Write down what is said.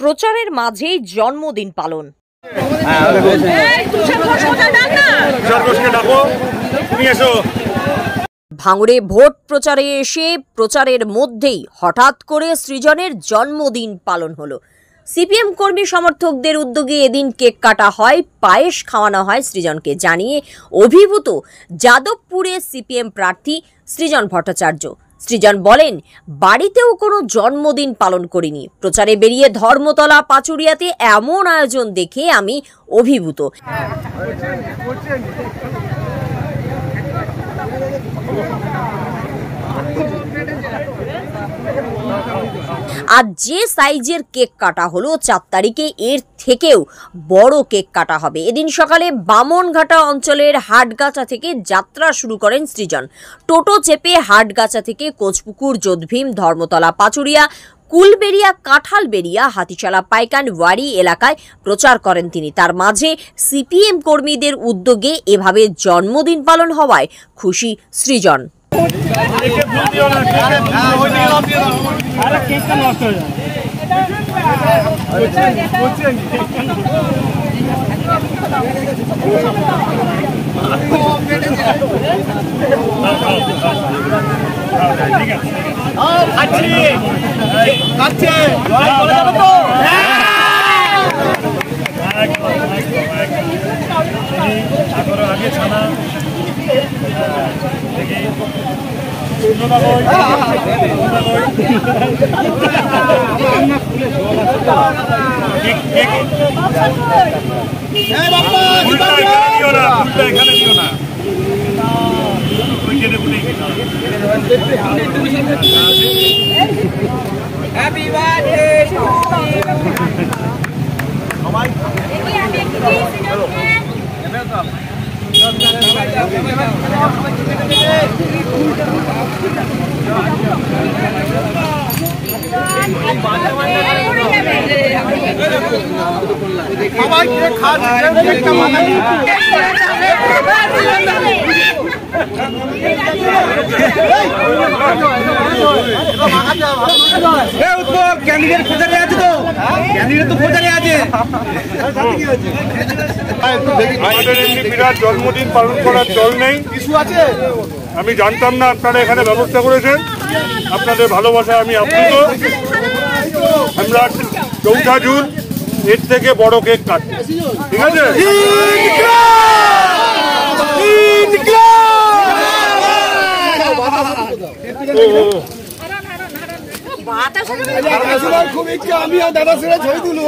প্রচারের মাঝেই জন্মদিন পালন। ভাঙড়ে ভোট প্রচারে এসে প্রচারের মধ্যেই হঠাৎ করে সৃজনের জন্মদিন পালন হলো। সিপিএম কর্মী সমর্থকদের উদ্যোগে এদিন কেক কাটা হয়, পায়েস খাওয়ানো হয় সৃজনকে, জানিয়ে অভিভূত যাদবপুরে সিপিএম প্রার্থী সৃজন ভট্টাচার্য। সৃজন বলেন, বাড়িতেও কোনো জন্মদিন পালন করিনি, প্রচারে বেরিয়ে ধর্মতলা পাচুরিয়াতে এমন আয়োজন দেখে আমি অভিভূত। আজ যে সাইজের কেক কাটা হলো, 4 তারিখে এর থেকেও বড় কেক কাটা হবে। এদিন সকালে বামনঘাটা অঞ্চলের হাটগাছা থেকে যাত্রা শুরু করেন সৃজন। টোটো চেপে হাটগাছা থেকে কোচপুকুর, যোধভীম, ধর্মতলা পাচুরিয়া, কুলবেড়িয়া, কাঁঠালবেড়িয়া, হাতিশালা, পাইকান, ওয়ারি এলাকায় প্রচার করেন তিনি। তার মাঝে সিপিএম কর্মীদের উদ্যোগে এভাবে জন্মদিন পালন হওয়ায় খুশি Srijan. Happy birthday to you. Candidate খোঁজারে আছে তো, ক্যান্ডিডেট তো খোঁজারে আছে। আমাদের এমনি বিরাট জন্মদিন পালন করার দল নেই, কিছু আছে আমি জানতাম না, আপনারা এখানে ব্যবস্থা করেছেন, আপনাদের ভালোবাসা আমি আপ্লুত। আমরা 4 জুন এর থেকে বড় কেক কাটবো, ঠিক আছে? খুব ইচ্ছা, আমি আর দাদা ছেড়ে ছবি তুলবো।